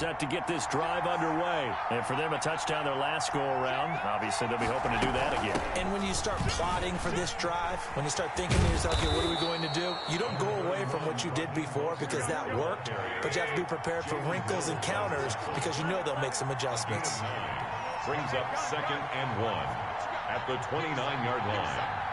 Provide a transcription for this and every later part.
set to get this drive underway. And for them, a touchdown their last go-around. Obviously, they'll be hoping to do that again. And when you start plotting for this drive, when you start thinking to yourself, okay, what are we going to do? You don't go away from what you did before because that worked, but you have to be prepared for wrinkles and counters because you know they'll make some adjustments. Brings up 2nd and 1 at the 29-yard line.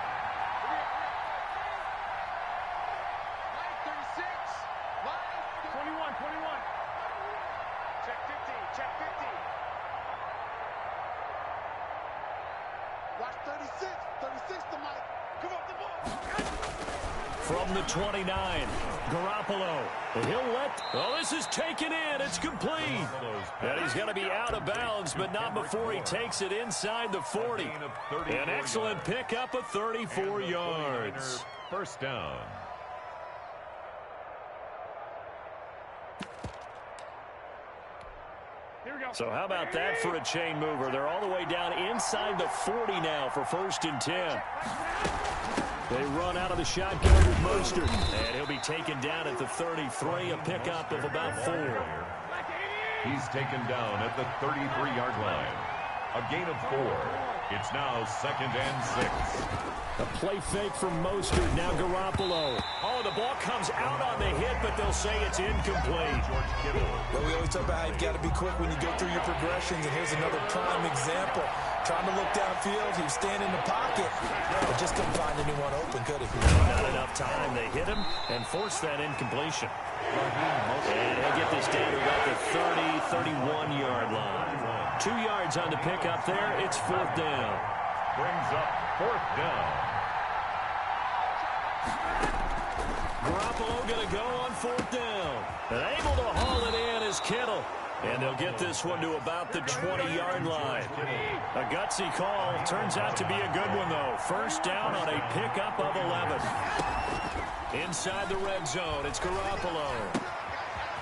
From the 29, Garoppolo. He'll let... Oh, this is taken in. It's complete. And he's going to be out of bounds, but not before he takes it inside the 40. An excellent pickup of 34 yards. First down. So how about that for a chain mover? They're all the way down inside the 40 now for 1st and 10. They run out of the shotgun with Mostert, and he'll be taken down at the 33, a pickup of about 4. He's taken down at the 33-yard line. A gain of 4. It's now 2nd and 6. A play fake from Mostert, now Garoppolo. Oh, the ball comes out on the hit, but they'll say it's incomplete. Well, we always talk about how you've got to be quick when you go through your progressions, and here's another prime example. Trying to look downfield, he was standing in the pocket, but just couldn't find anyone open, could he? Not enough time. They hit him and forced that incompletion. And he'll get this down to about the 30, 31-yard line. 2 yards on the pickup there. It's 4th down. Brings up 4th down. Garoppolo going to go on 4th down. And able to haul it in is Kittle. And they'll get this one to about the 20-yard line. A gutsy call. Turns out to be a good one, though. First down on a pickup of 11. Inside the red zone, it's Garoppolo.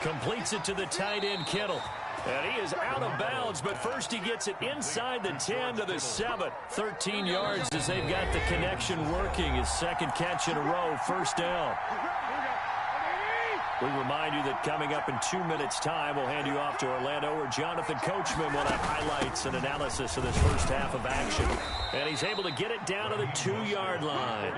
Completes it to the tight end, Kittle. And he is out of bounds, but first he gets it inside the 10 to the 7. 13 yards as they've got the connection working. His 2nd catch in a row, 1st down. We remind you that coming up in 2 minutes' time, we'll hand you off to Orlando, where Jonathan Coachman will have highlights and analysis of this first half of action. And he's able to get it down to the 2-yard line.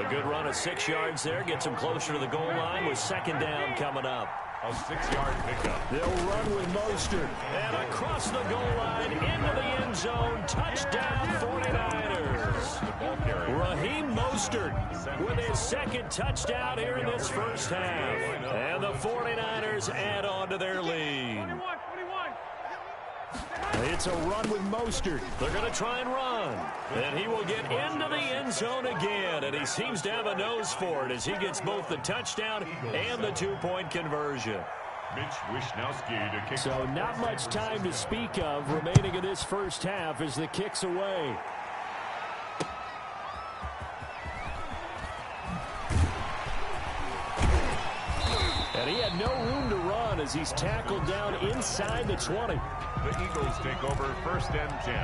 A good run of 6 yards there. Gets him closer to the goal line with 2nd down coming up. A 6-yard pickup. They'll run with Mostert. And across the goal line, into the end zone. Touchdown, 49ers. Raheem Mostert with his 2nd touchdown here in this first half. And the 49ers add on to their lead. It's a run with Mostert. They're going to try and run. And he will get into the end zone again. And he seems to have a nose for it as he gets both the touchdown and the 2-point conversion. Mitch Wishnowski to kick. So not much time to speak of remaining in this first half as the kick's away. And he had no room to run as he's tackled down inside the 20. The Eagles take over 1st and 10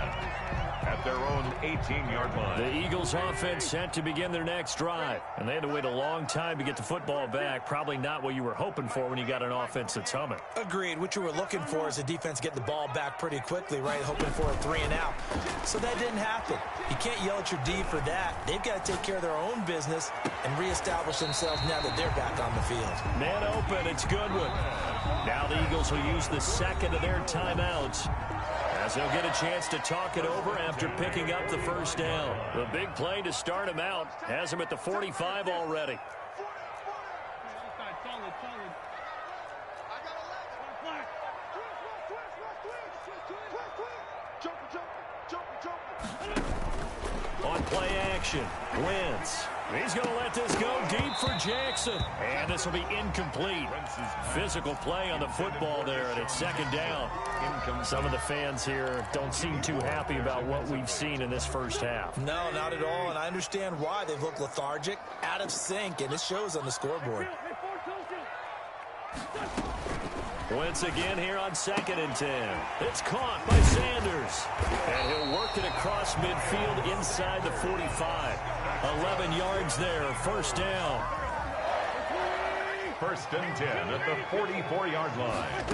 at their own 18-yard line. The Eagles offense set to begin their next drive. And they had to wait a long time to get the football back. Probably not what you were hoping for when you got an offense that's humming. Agreed. What you were looking for is the defense getting the ball back pretty quickly, right? Hoping for a 3 and out. So that didn't happen. You can't yell at your D for that. They've got to take care of their own business and reestablish themselves now that they're back on the field. Man open. It's Goodwin. Now the Eagles will use the 2nd of their timeouts, as they'll get a chance to talk it over after picking up the 1st down. The big play to start him out has him at the 45 already. On play action, Wentz. He's going to let this go deep for Jackson. And this will be incomplete. Physical play on the football there, and it's 2nd down. Some of the fans here don't seem too happy about what we've seen in this first half. No, not at all, and I understand why. They've looked lethargic, out of sync, and it shows on the scoreboard. Wentz again here on 2nd and 10. It's caught by Sanders. And he'll work it across midfield inside the 45. 11 yards there, 1st down. 1st and 10 at the 44-yard line.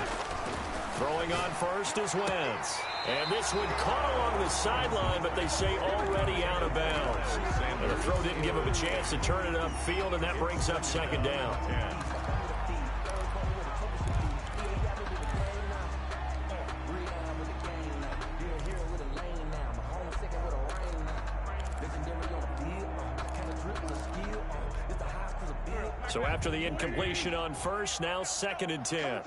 Throwing on first is Wentz. And this one caught along the sideline, but they say already out of bounds. And the throw didn't give him a chance to turn it upfield, and that brings up second down. So after the incompletion on first, now 2nd and 10.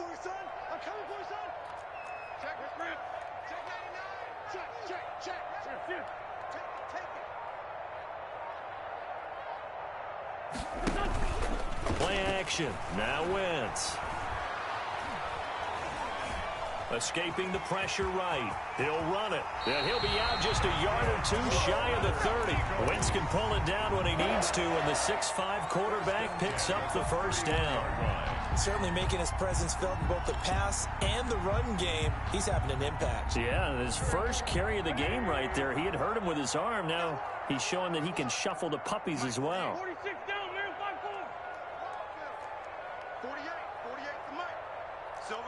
Play action. Now Wentz. Escaping the pressure right. He'll run it. And he'll be out just a yard or two shy of the 30. Wentz can pull it down when he needs to, and the 6'5" quarterback picks up the first down. Certainly making his presence felt in both the pass and the run game. He's having an impact. Yeah, his first carry of the game right there. He had hurt him with his arm. Now he's showing that he can shuffle the puppies as well. 46 down, man, 5-4. 48 to Mike. Silver.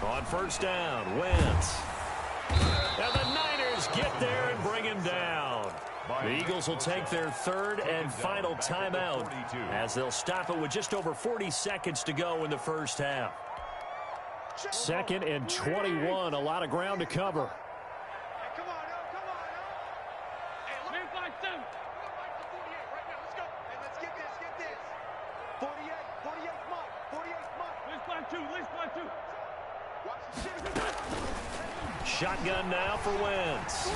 On first down, Wentz. And the Niners get there and bring him down. The Eagles will take their 3rd and final timeout as they'll stop it with just over 40 seconds to go in the first half. 2nd and 21, a lot of ground to cover. Hey, come on. Hey, look. Man, 5-7. We're going to fight the 48 right now. Let's go. Hey, let's get this. 48 Mike. Let's 5-2. Watch the shit. Shotgun now for Wentz.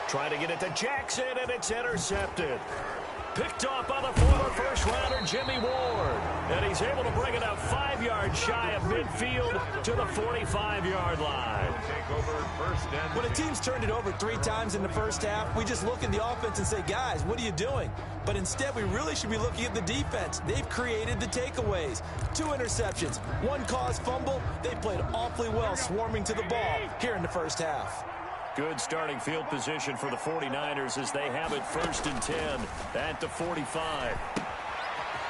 Trying to get it to Jackson, and it's intercepted. Picked off by the former first-rounder Jimmy Ward. And he's able to bring it up 5 yards shy of midfield to the 45-yard line. When a team's turned it over 3 times in the first half, we just look at the offense and say, guys, what are you doing? But instead, we really should be looking at the defense. They've created the takeaways. 2 interceptions, 1 caused fumble. They played awfully well swarming to the ball here in the first half. Good starting field position for the 49ers as they have it 1st and 10 at the 45.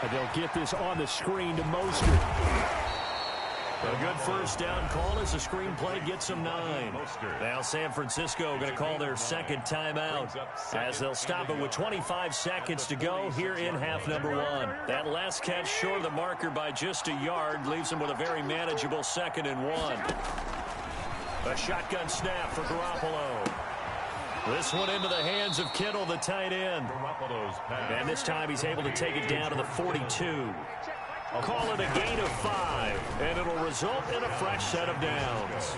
And they'll get this on the screen to Mostert. A good first down call as the screenplay gets them 9. Now San Francisco going to call their 2nd timeout as they'll stop it with 25 seconds to go here in half number 1. That last catch short of the marker by just a yard leaves them with a very manageable 2nd and 1. A shotgun snap for Garoppolo. This one into the hands of Kittle, the tight end. And this time he's able to take it down to the 42. Call it a gain of 5, and it'll result in a fresh set of downs.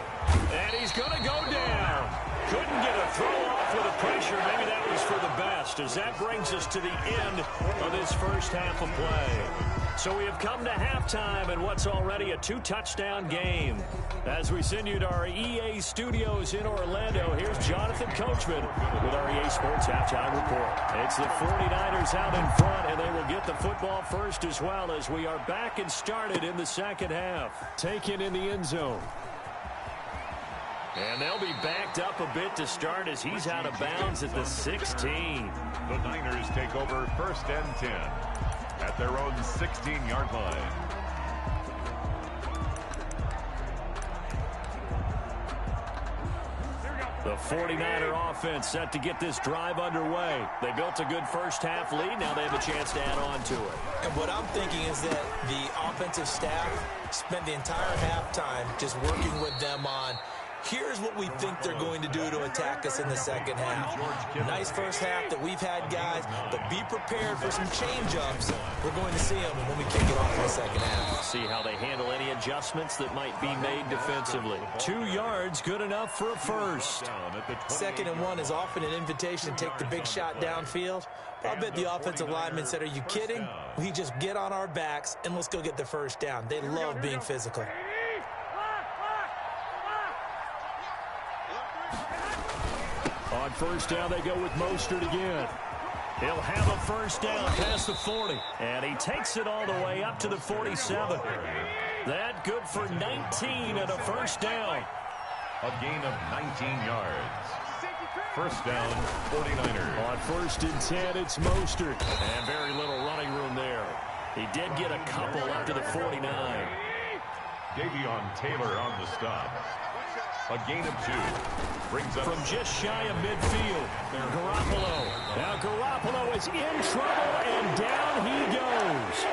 And he's going to go down. Couldn't get a throw off with the pressure. Maybe that was for the best, as that brings us to the end of this first half of play. So we have come to halftime in what's already a 2-touchdown game. As we send you to our EA studios in Orlando, here's Jonathan Coachman with our EA Sports Halftime Report. It's the 49ers out in front, and they will get the football first as well as we are back and started in the second half. Taken in the end zone. And they'll be backed up a bit to start as he's out of bounds at the 16. The Niners take over 1st and 10 at their own 16-yard line. The 49er offense set to get this drive underway. They built a good first half lead. Now they have a chance to add on to it. And what I'm thinking is that the offensive staff spent the entire halftime just working with them on here's what we think they're going to do to attack us in the second half. Nice first half that we've had, guys, but be prepared for some change-ups. We're going to see them when we kick it off in the second half. See how they handle any adjustments that might be made defensively. 2 yards, good enough for a first. 2nd and 1 is often an invitation to take the big shot downfield. But I bet the offensive linemen said, are you kidding? We just get on our backs and let's go get the first down. They love being physical. On first down, they go with Mostert again. He'll have a first down past the 40. And he takes it all the way up to the 47. That good for 19 and a first down. A gain of 19 yards. First down, 49ers. On 1st and 10, it's Mostert. And very little running room there. He did get a couple up to the 49. Davion Taylor on the stop. A gain of 2. Brings up from just shy of midfield. Garoppolo. Now Garoppolo is in trouble, and down he goes.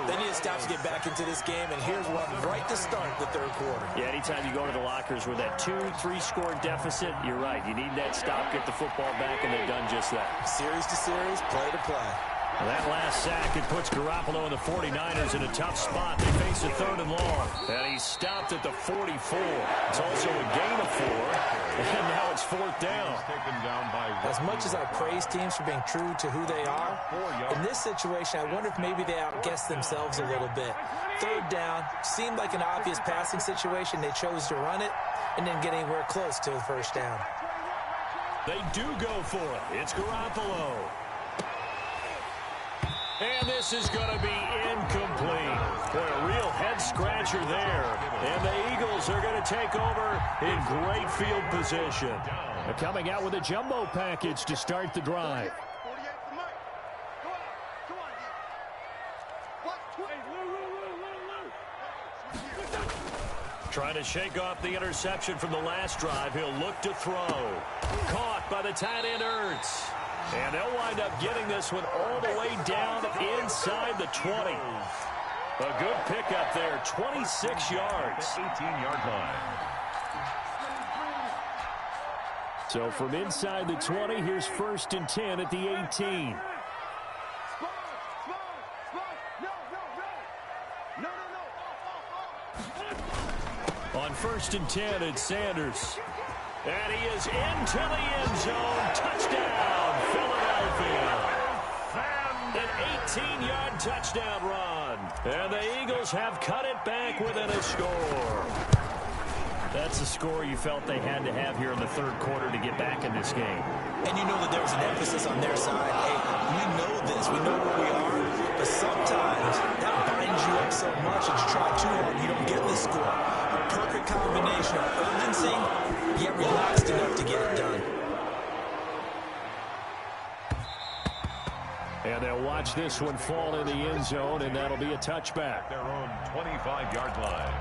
They need to stop to get back into this game, and here's one right to start the third quarter. Yeah, anytime you go to the lockers with that 2-3 score deficit, you're right. You need that stop, get the football back, and they've done just that. Series to series, play to play. Well, that last sack, it puts Garoppolo and the 49ers in a tough spot. They face a 3rd and long. And he's stopped at the 44. It's also a gain of 4. And now it's 4th down. As much as I praise teams for being true to who they are, in this situation, I wonder if maybe they outguessed themselves a little bit. 3rd down, seemed like an obvious passing situation. They chose to run it and didn't get anywhere close to the 1st down. They do go for it. It's Garoppolo. And this is going to be incomplete. Boy, a real head-scratcher there. And the Eagles are going to take over in great field position. They're coming out with a jumbo package to start the drive. Trying to shake off the interception from the last drive. He'll look to throw. Caught by the tight end, Ertz. And they'll wind up getting this one all the way down inside the 20. A good pickup there, 26 yards. 18-yard line. So from inside the 20, here's 1st and 10 at the 18. On 1st and 10, it's Sanders. And he is into the end zone. Touchdown, Philadelphia. An 18-yard touchdown run. And the Eagles have cut it back within a score. That's a score you felt they had to have here in the 3rd quarter to get back in this game. And you know that there was an emphasis on their side. Hey, we know this. We know where we are. But sometimes that binds you up so much that you try too hard and you don't get the score. A perfect combination of urgency, yet relaxed enough to get it done. And they'll watch this one fall in the end zone, and that'll be a touchback. Their own 25-yard line.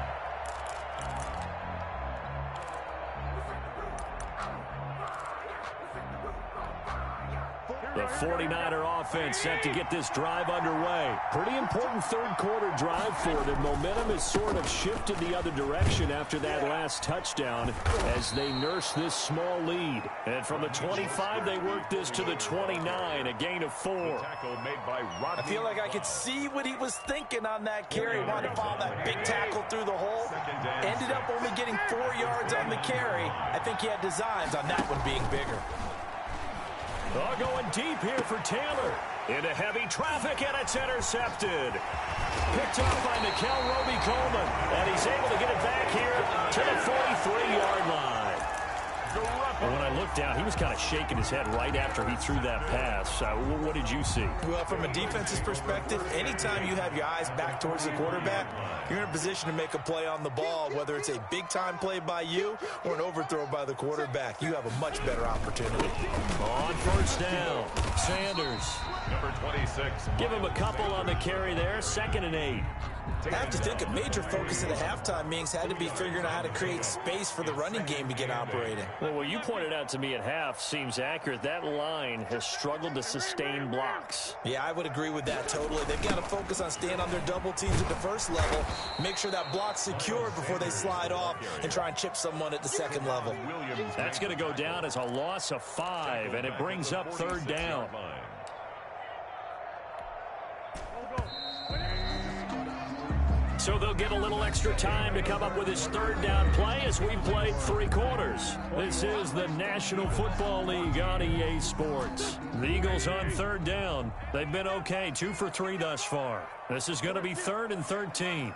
The 49er offense set to get this drive underway. Pretty important 3rd quarter drive for them. Momentum has sort of shifted the other direction after that last touchdown as they nurse this small lead. And from the 25, they work this to the 29, a gain of 4. I feel like I could see what he was thinking on that carry. Wanted to follow that big tackle through the hole. Ended up only getting 4 yards on the carry. I think he had designs on that one being bigger. Oh, going deep here for Taylor. Into heavy traffic, and it's intercepted. Picked off by Nickel Roby-Coleman. And he's able to get it back here to the 43-yard line. And when I looked down, he was kind of shaking his head right after he threw that pass. What did you see? Well, from a defense's perspective, anytime you have your eyes back towards the quarterback, you're in a position to make a play on the ball, whether it's a big-time play by you or an overthrow by the quarterback. You have a much better opportunity. On 1st down, Sanders. Number 26. Give him a couple on the carry there, 2nd and 8. I have to think a major focus at the halftime meetings had to be figuring out how to create space for the running game to get operating. Well, what you pointed out to me at half seems accurate. That line has struggled to sustain blocks. Yeah, I would agree with that totally. They've got to focus on staying on their double teams at the 1st level, make sure that block's secured before they slide off and try and chip someone at the 2nd level. That's going to go down as a loss of 5, and it brings up 3rd down. So they'll get a little extra time to come up with his 3rd down play as we played 3 quarters. This is the National Football League on EA Sports. The Eagles on 3rd down. They've been okay, 2 for 3 thus far. This is going to be 3rd and 13.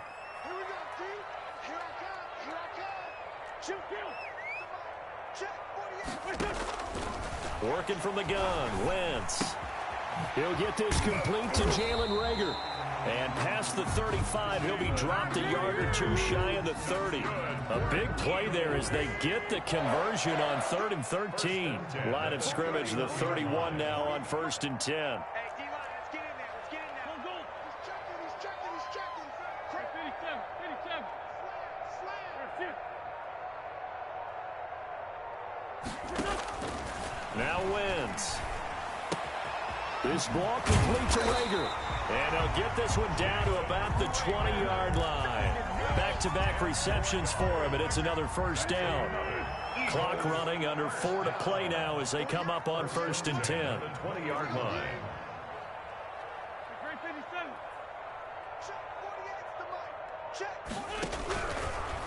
Working from the gun, Wentz. He'll get this complete to Jalen Reagor. And past the 35, he'll be dropped a yard or 2 shy of the 30. A big play there as they get the conversion on 3rd and 13. Line of scrimmage, the 31 now on 1st and 10. Now wins. This ball complete to Rager. And he'll get this one down to about the 20-yard line. Back-to-back receptions for him, and it's another first down. Clock running, under 4 to play now as they come up on 1st and 10. The 20-yard line.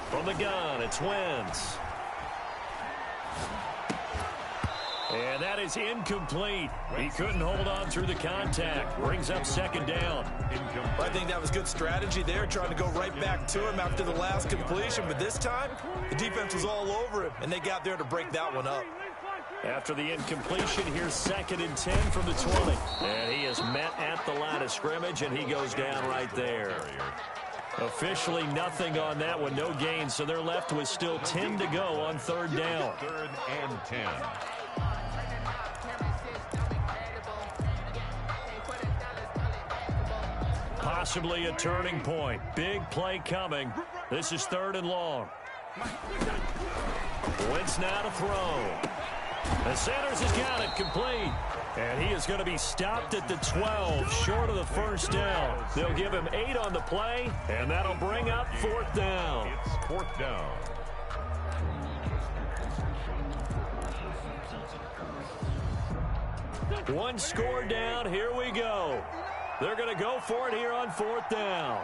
From the gun, it's Wentz. And that is incomplete. He couldn't hold on through the contact. Brings up 2nd down. I think that was good strategy there, trying to go right back to him after the last completion. But this time, the defense was all over him, and they got there to break that one up. After the incompletion, here's 2nd and 10 from the 20. And he is met at the line of scrimmage, and he goes down right there. Officially nothing on that one, no gain, so they're left with still 10 to go on 3rd down. 3rd and 10. Possibly a turning point. Big play coming. This is 3rd and long. Wentz now to throw. And Sanders has got it complete. And he is going to be stopped at the 12, short of the first down. They'll give him 8 on the play, and that'll bring up 4th down. It's 4th down. One score down. Here we go. They're going to go for it here on 4th down.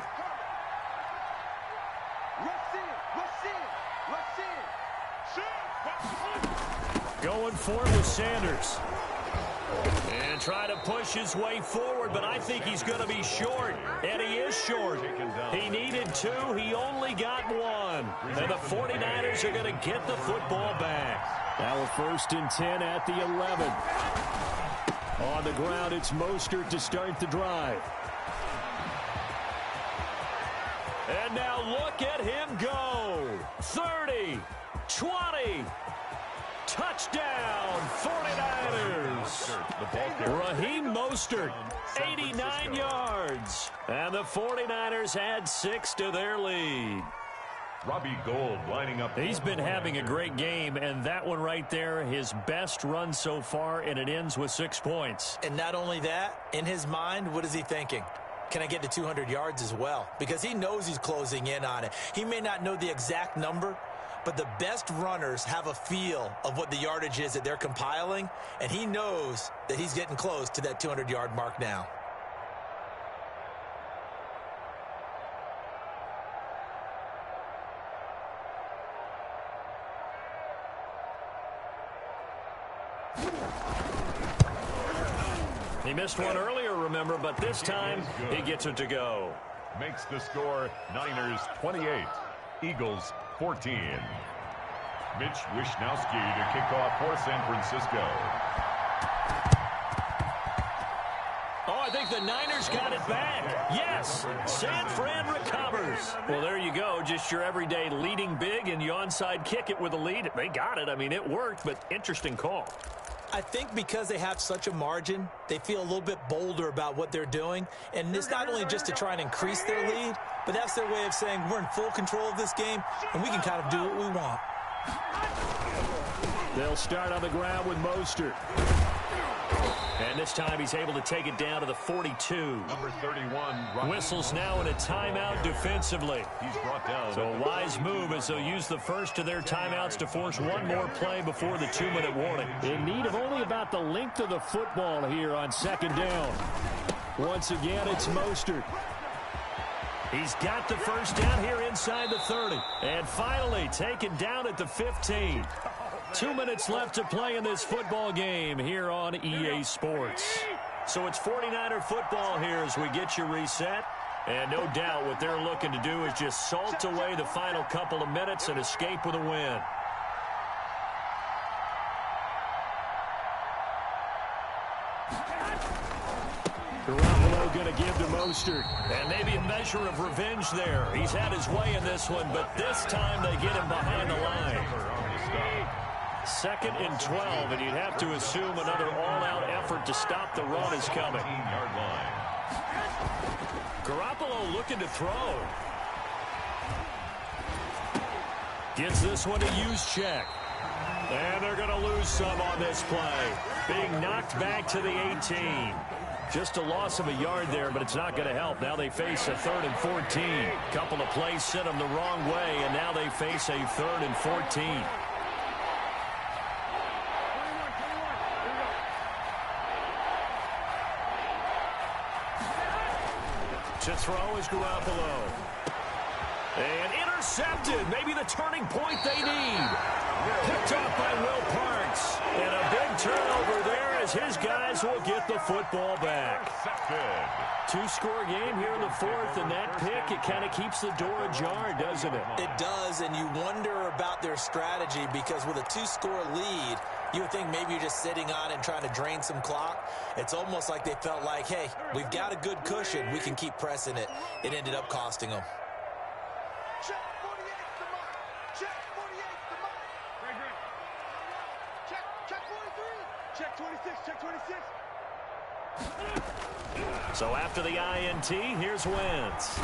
Going for it with Sanders. And try to push his way forward, but I think he's going to be short. And he is short. He needed 2. He only got 1. And the 49ers are going to get the football back. Now a 1st and 10 at the 11. On the ground, it's Mostert to start the drive. And now look at him go. 30, 20. Touchdown, 49ers. Raheem Mostert, 89 yards. And the 49ers add 6 to their lead. Robbie Gould lining up. He's been having a great game, and that one right there, his best run so far, and it ends with 6 points. And not only that, in his mind, what is he thinking? Can I get to 200 yards as well? Because he knows he's closing in on it. He may not know the exact number, but the best runners have a feel of what the yardage is that they're compiling, and he knows that he's getting close to that 200-yard mark now. He missed one earlier, remember, but this time he gets it to go. Makes the score Niners 28, Eagles 14. Mitch Wishnowsky to kick off for San Francisco. Oh, I think the Niners got it back. Yes, San Fran recovers. Well, there you go. Just your everyday leading big, and you onside kick it with a lead. They got it. I mean, it worked, but interesting call. I think because they have such a margin, they feel a little bit bolder about what they're doing. And it's not only just to try and increase their lead, but that's their way of saying we're in full control of this game, and we can kind of do what we want. They'll start on the ground with Mostert. And this time he's able to take it down to the 42. Number 31. Whistles now in a timeout defensively. He's brought down. So a wise move as they'll use the first of their timeouts to force one more play before the 2-minute warning. In need of only about the length of the football here on 2nd down. Once again, it's Mostert. He's got the first down here inside the 30. And finally taken down at the 15. 2 minutes left to play in this football game here on EA Sports. So it's 49er football here as we get you reset. And no doubt what they're looking to do is just salt away the final couple of minutes and escape with a win. Garoppolo going to give to Mostert. And maybe a measure of revenge there. He's had his way in this one, but this time they get him behind the line. 2nd and 12, and you'd have to assume another all-out effort to stop the run is coming. 15-yard line. Garoppolo looking to throw. Gets this one to Juszczyk. And they're going to lose some on this play. Being knocked back to the 18. Just a loss of a yard there, but it's not going to help. Now they face a 3rd and 14. Couple of plays sent them the wrong way, and now they face a 3rd and 14. To throw is Garoppolo. And intercepted. Maybe the turning point they need. Picked off by Will Parks. And a big turnover there as his guys will get the football back. Two-score game here in the 4th, and that pick, it kind of keeps the door ajar, doesn't it? It does, and you wonder about their strategy because with a 2-score lead, you would think maybe you're just sitting on it and trying to drain some clock. It's almost like they felt like, hey, we've got a good cushion. We can keep pressing it. It ended up costing them. Check 48 the mark. Check 48 the mark. Check 43. Check 26. Check 26. So after the INT, here's Wentz.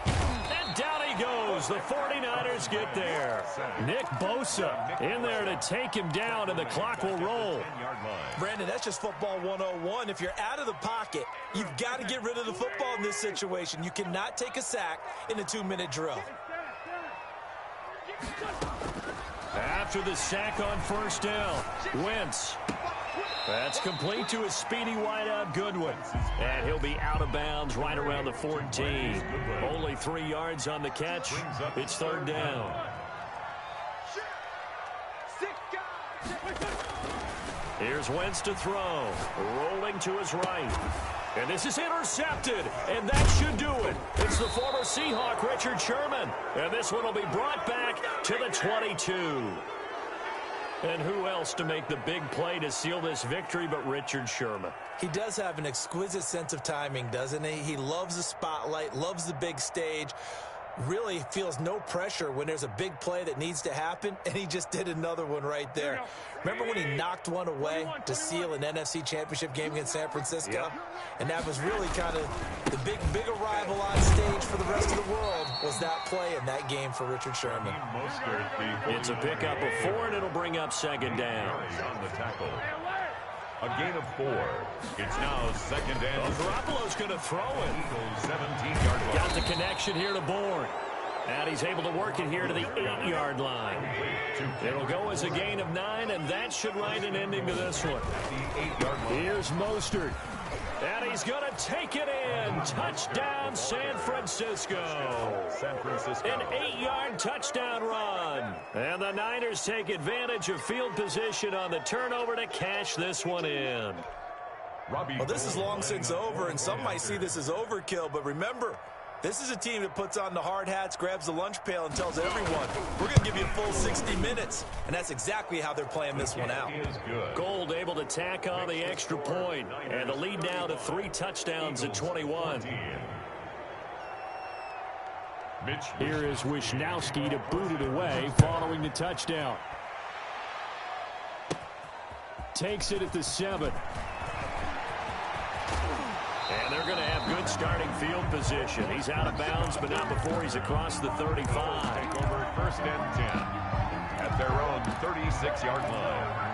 And down he goes. The 49ers get there. Nick Bosa in there to take him down, and the clock will roll. Brandon, that's just football 101. If you're out of the pocket, you've got to get rid of the football in this situation. You cannot take a sack in a 2-minute drill. After the sack on 1st down, Wentz. That's complete to his speedy wideout Goodwin. And he'll be out of bounds right around the 14. Only 3 yards on the catch. It's 3rd down. Here's Wentz to throw. Rolling to his right. And this is intercepted. And that should do it. It's the former Seahawk, Richard Sherman. And this one will be brought back to the 22. And who else to make the big play to seal this victory but Richard Sherman? He does have an exquisite sense of timing, doesn't he? He loves the spotlight, loves the big stage, really feels no pressure when there's a big play that needs to happen, and he just did another one right there. Remember when he knocked one away to seal an NFC Championship game against San Francisco? Yep. And that was really kind of the big arrival on stage for the rest of the world was that play in that game for Richard Sherman. It's a pickup of 4, and it'll bring up 2nd down. On the tackle. A gain of 4. It's now 2nd and Garoppolo's going to throw it. 17-yard line. Got the connection here to Bourne. And he's able to work it here to the 8-yard line. It'll go as a gain of 9, and that should write an ending to this one. Here's Mostert. And he's going to take it in. Touchdown, San Francisco. An 8-yard touchdown run. And the Niners take advantage of field position on the turnover to cash this one in. Well, this is long since over, and some might see this as overkill, but remember, this is a team that puts on the hard hats, grabs the lunch pail, and tells everyone, we're going to give you a full 60 minutes. And that's exactly how they're playing this one out. Gold able to tack on the extra point, and the lead now to 3 touchdowns at 21. Here is Wisnowski to boot it away following the touchdown. Takes it at the 7. And they're going to have good starting field position. He's out of bounds, but not before he's across the 35. Over 1st and 10 at their own 36-yard line.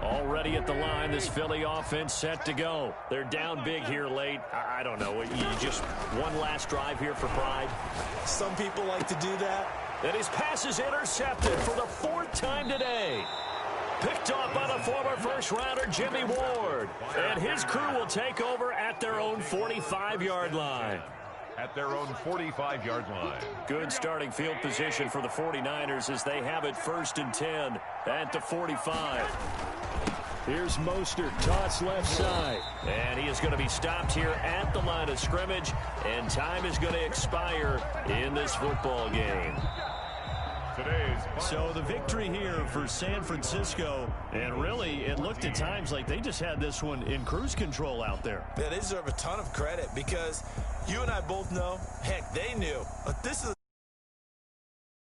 Already at the line, this Philly offense set to go. They're down big here late. I don't know. You just one last drive here for pride. Some people like to do that. And his pass is intercepted for the 4th time today. Picked off by the former first-rounder Jimmy Ward. And his crew will take over at their own 45-yard line. At their own 45-yard line. Good starting field position for the 49ers as they have it 1st and 10 at the 45. Here's Mostert, toss left side. And he is going to be stopped here at the line of scrimmage, and time is going to expire in this football game. So the victory here for San Francisco, and really it looked at times like they just had this one in cruise control out there. Yeah, they deserve a ton of credit because you and I both know, heck, they knew. But this is